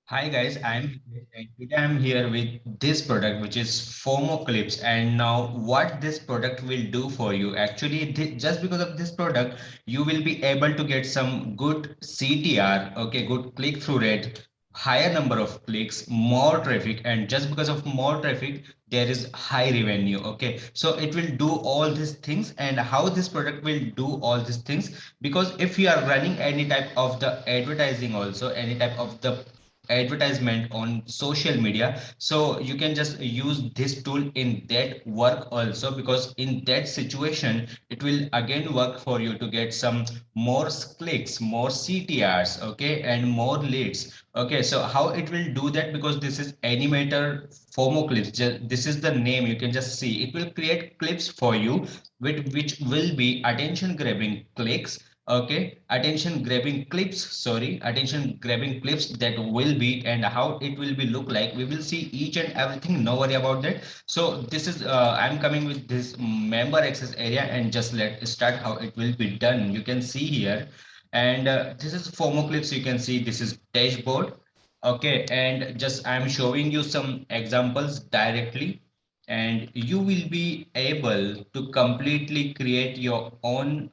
Hi guys, I'm Hitesh, and today I'm here with this product which is FOMO Clips. And now what this product will do for you, actually just because of this product you will be able to get some good CTR, okay, good click-through rate, higher number of clicks, more traffic, and just because of more traffic there is high revenue. Okay, so it will do all these things. And how this product will do all these things, because if you are running any type of the advertising, also any type of the advertisement on social media, so you can just use this tool in that work also, because in that situation it will again work for you to get some more clicks, more CTRs, okay, and more leads. Okay, so how it will do that, because this is animator FOMO clips, this is the name, you can just see it will create clips for you with which will be attention grabbing clicks. Okay, attention grabbing clips, sorry, attention grabbing clips that will be, and how it will be look like, we will see each and everything, no worry about that. So this is I'm coming with this member access area, and just let start how it will be done. You can see here, and this is FOMO clips, you can see this is dashboard. Okay, and just I'm showing you some examples directly, and you will be able to completely create your own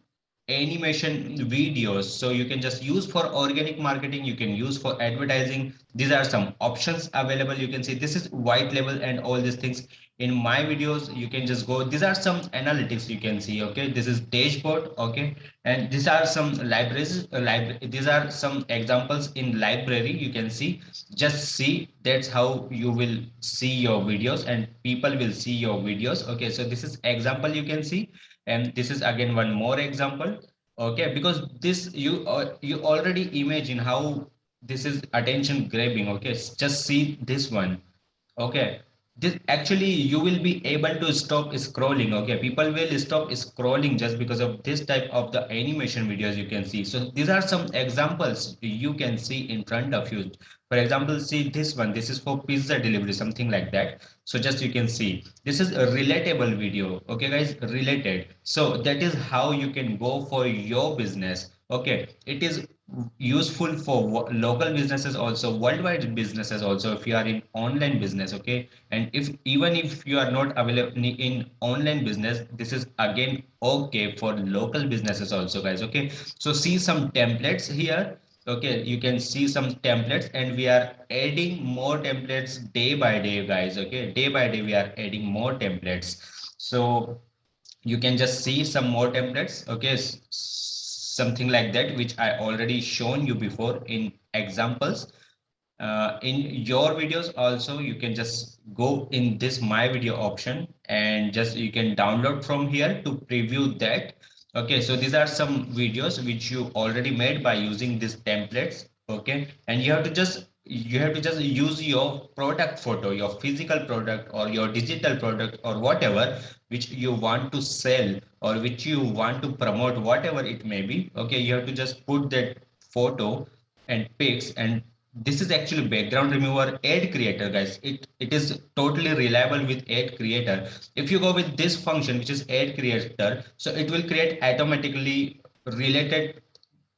animation videos. So you can just use for organic marketing, you can use for advertising. These are some options available. You can see this is white label and all these things in my videos. You can just go, these are some analytics, you can see. Okay, this is dashboard. Okay, and these are some libraries, these are some examples in library, you can see. Just see, that's how you will see your videos and people will see your videos. Okay, so this is example, you can see, and this is again one more example. Okay, because this you already imagine how this is attention grabbing. Okay, just see this one. Okay, this actually you will be able to stop scrolling. Okay, people will stop scrolling just because of this type of the animation videos, you can see. So these are some examples you can see in front of you. For example, see this one, this is for pizza delivery, something like that. So just you can see this is a relatable video. Okay guys, related. So that is how you can go for your business. Okay, it is useful for local businesses, also worldwide businesses also, if you are in online business. Okay, and if even if you are not available in online business, this is again okay for local businesses also, guys. Okay, so see some templates here. Okay, you can see some templates, and we are adding more templates day by day, guys. Okay, day by day we are adding more templates. So you can just see some more templates. Okay, something like that, which I already shown you before in examples. In your videos also, you can just go in this my video option, and just you can download from here to preview that. Okay, so these are some videos which you already made by using these templates. Okay, and you have to just use your product photo, your physical product or your digital product or whatever which you want to sell or which you want to promote, whatever it may be. Okay, you have to just put that photo and pics, and this is actually background remover ad creator, guys. It is totally reliable with ad creator. If you go with this function, which is ad creator, so it will create automatically related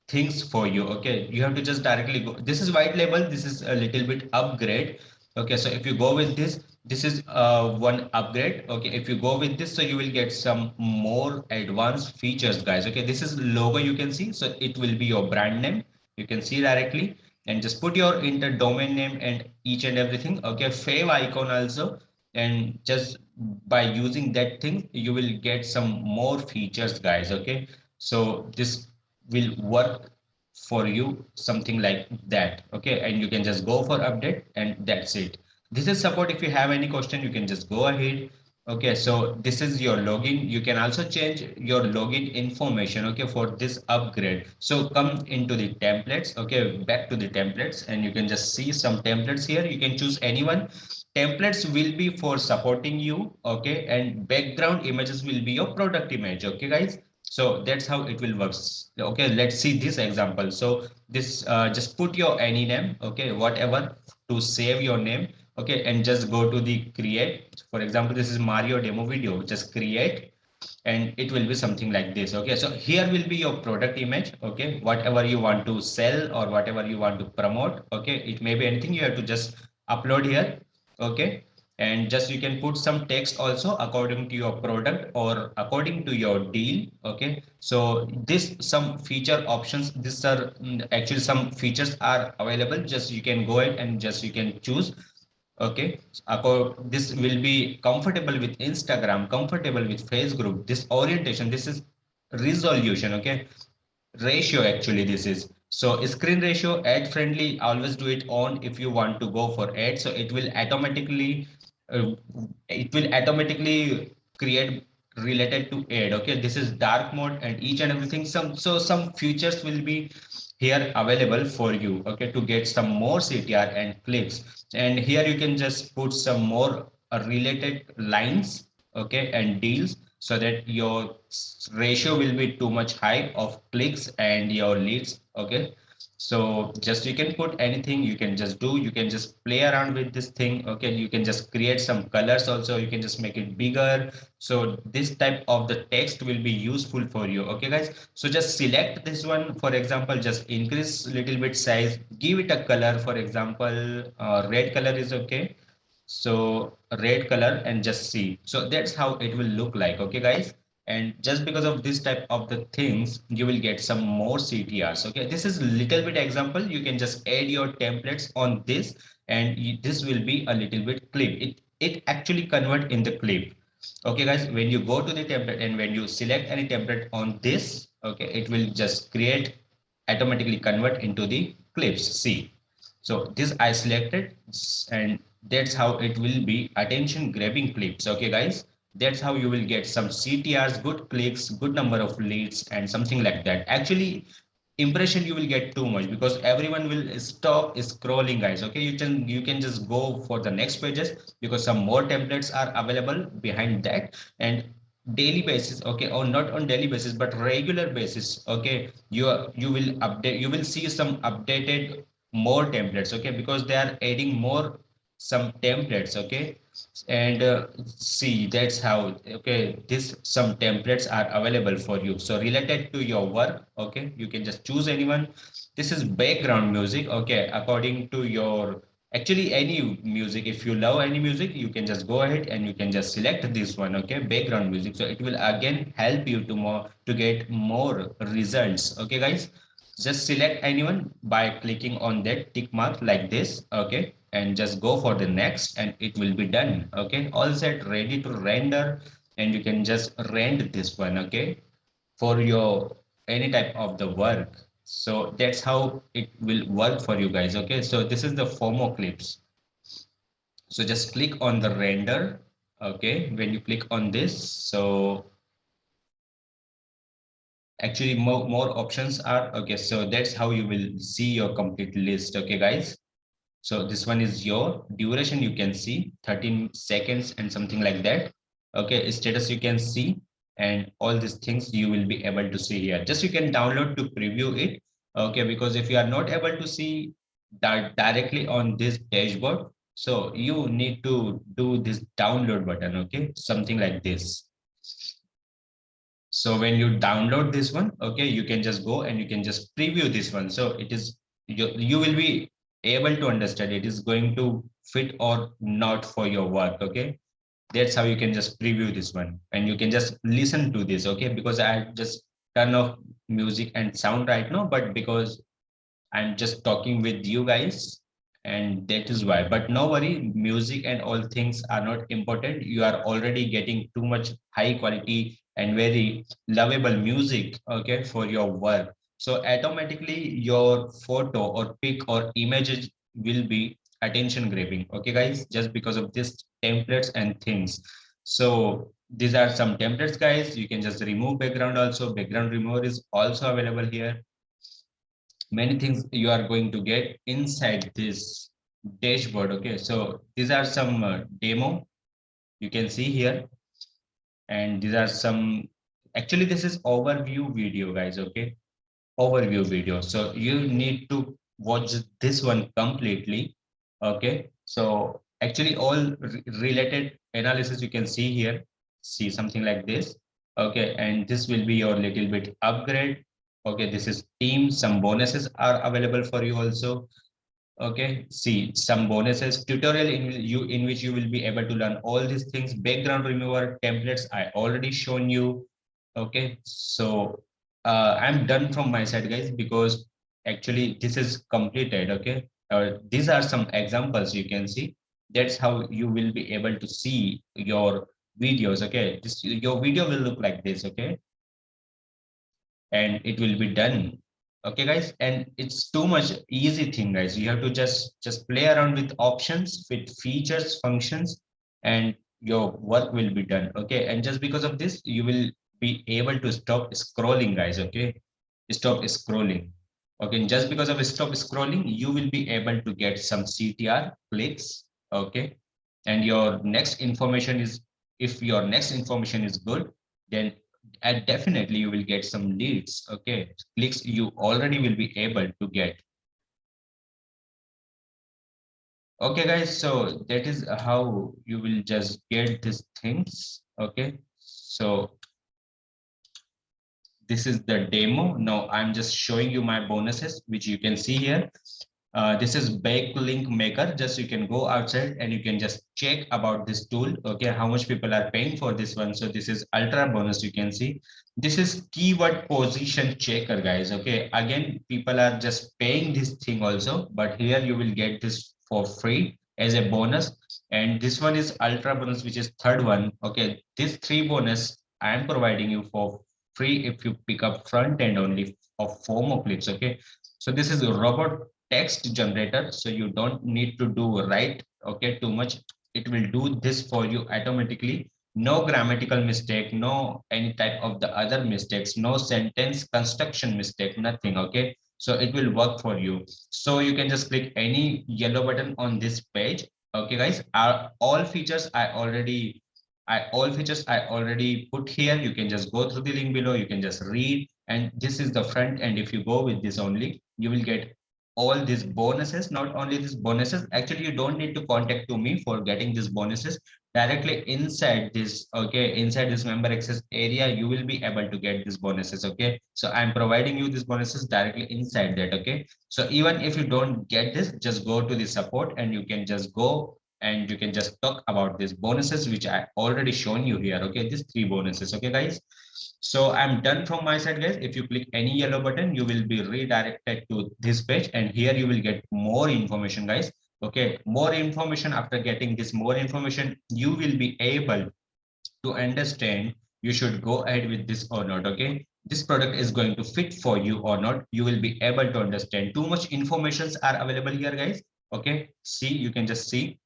things for you. Okay, you have to just directly go, this is white label, this is a little bit upgrade. Okay, so if you go with this is one upgrade. Okay, if you go with this, so you will get some more advanced features, guys. Okay, this is logo, you can see, so it will be your brand name, you can see directly, and just put your inter domain name and each and everything. Okay, fave icon also, and just by using that thing you will get some more features, guys. Okay, so this will work for you, something like that. Okay, and you can just go for update, and that's it. This is support. If you have any question, you can just go ahead. Okay, so this is your login. You can also change your login information. Okay, for this upgrade, so come into the templates. Okay, back to the templates, and you can just see some templates here. You can choose anyone. Templates will be for supporting you. Okay, and background images will be your product image. Okay guys, so that's how it will work. Okay, let's see this example. So this just put your any name, okay, whatever, to save your name. Okay, and just go to the create. For example, this is Mario demo video, just create. and it will be something like this. Okay, so here will be your product image. Okay, whatever you want to sell or whatever you want to promote. Okay, it may be anything, you have to just upload here. Okay, and just you can put some text also according to your product or according to your deal. Okay, so this some feature options, this are actually some features are available, just you can go ahead and just you can choose. Okay, this will be comfortable with Instagram, comfortable with Facebook. This orientation, this is resolution. Okay, ratio actually this is. So screen ratio, ad friendly, always do it on if you want to go for ad. So uh, it will automatically create related to ad. Okay, this is dark mode and each and everything. Some features will be here available for you. Okay, to get some more CTR and clicks. And here you can just put some more related lines. Okay, and deals so that your ratio will be too much high of clicks and your leads. Okay, so just you can put anything, you can just do, you can just play around with this thing. Okay, you can just create some colors also, you can just make it bigger. So this type of the text will be useful for you. Okay guys, so just select this one. For example, just increase little bit size, give it a color. For example, red color is okay, so red color, and just see. So that's how it will look like. Okay guys, and just because of this type of the things, you will get some more CTRs. Okay, this is little bit example, you can just add your templates on this, and this will be a little bit clip. It actually convert in the clip. Okay guys, when you go to the template and when you select any template on this, okay, it will just create automatically convert into the clips. See, so this I selected, and that's how it will be attention grabbing clips. Okay guys, that's how you will get some CTRs, good clicks, good number of leads, and something like that. Actually, impression you will get too much because everyone will stop scrolling, guys. Okay, you can just go for the next pages because some more templates are available behind that. And daily basis, okay, or not on daily basis but regular basis, okay, you will update, you will see some updated more templates. Okay, because they are adding more some templates. Okay, and see, that's how. Okay, this some templates are available for you, so related to your work. Okay, you can just choose anyone. This is background music. Okay, according to your, actually any music, if you love any music, you can just go ahead and you can just select this one. Okay, background music, so it will again help you to more to get more results. Okay guys, just select anyone by clicking on that tick mark like this. Okay, and just go for the next and it will be done. Okay, all set, ready to render, and you can just render this one. Okay, for your any type of the work. So that's how it will work for you guys. Okay, so this is the FOMO clips. So just click on the render. Okay, when you click on this, so actually more options are. Okay, so that's how you will see your complete list. Okay guys, so this one is your duration, you can see 13 seconds and something like that. Okay, status you can see, and all these things you will be able to see here. Just you can download to preview it. Okay, because if you are not able to see that directly on this dashboard, so you need to do this download button. Okay, something like this. So when you download this one, okay, you can just go and you can just preview this one. So it is, you will be able to understand it is going to fit or not for your work. Okay, that's how you can just preview this one and you can just listen to this. Okay, because I just turn off music and sound right now, but because I'm just talking with you guys, and that is why. But no worry, music and all things are not important. You are already getting too much high quality and very lovable music, okay, for your work. So automatically your photo or pic or images will be attention grabbing. Okay, guys, just because of this templates and things. So these are some templates, guys. You can just remove background also. Background remover is also available here. Many things you are going to get inside this dashboard. Okay, so these are some demo you can see here, and these are some, actually this is overview video, guys. Okay, overview video, so you need to watch this one completely. Okay, so actually all related analysis you can see here. See something like this. Okay, and this will be your little bit upgrade. Okay, this is team. Some bonuses are available for you also. Okay, see some bonuses tutorial in which you will be able to learn all these things. Background remover templates I already shown you. Okay, so I'm done from my side, guys, because actually this is completed. Okay, these are some examples you can see. That's how you will be able to see your videos. Okay, this your video will look like this. Okay, and it will be done. Okay, guys, and it's too much easy thing, guys. You have to just play around with options, with features, functions, and your work will be done. Okay, and just because of this you will be able to stop scrolling, guys. Okay, stop scrolling. Okay, and just because of stop scrolling you will be able to get some CTR clicks. Okay, and your next information is, if your next information is good, then and definitely you will get some leads. Okay, clicks you already will be able to get. Okay, guys, so that is how you will just get these things. Okay, so this is the demo. Now I'm just showing you my bonuses, which you can see here. This is backlink maker. Just you can go outside and you can just check about this tool. Okay, how much people are paying for this one. So this is ultra bonus. You can see this is keyword position checker, guys. Okay, again, people are just paying this thing also, but here you will get this for free as a bonus. And this one is ultra bonus, which is third one. Okay, this three bonus I am providing you for free if you pick up front end only of FOMO clips. Okay, so this is a robot text generator, so you don't need to do write okay too much. It will do this for you automatically. No grammatical mistake, no any type of the other mistakes, no sentence construction mistake, nothing. Okay, so it will work for you. So you can just click any yellow button on this page. Okay, guys, are all features I already put here. You can just go through the link below. You can just read, and this is the front end. If you go with this only, you will get all these bonuses. Not only these bonuses, actually you don't need to contact to me for getting these bonuses. Directly inside this, okay, inside this member access area you will be able to get these bonuses. Okay, so I'm providing you these bonuses directly inside that. Okay, so even if you don't get this, just go to the support and you can just go and you can just talk about these bonuses which I already shown you here. Okay, these three bonuses. Okay, guys, so I'm done from my side, guys. If you click any yellow button, you will be redirected to this page, and here you will get more information, guys. Okay, more information. After getting this more information, you will be able to understand you should go ahead with this or not. Okay, this product is going to fit for you or not. You will be able to understand. Too much informations are available here, guys. Okay, see, you can just see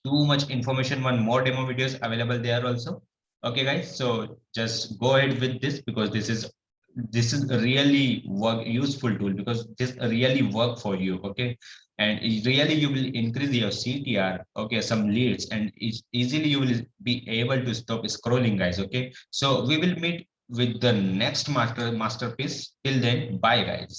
too much information. One more demo videos available there also. Okay, guys, so just go ahead with this because this is a really work useful tool because this really work for you. Okay, and really you will increase your CTR. Okay, some leads, and easily you will be able to stop scrolling, guys. Okay, so we will meet with the next masterpiece. Till then, bye, guys.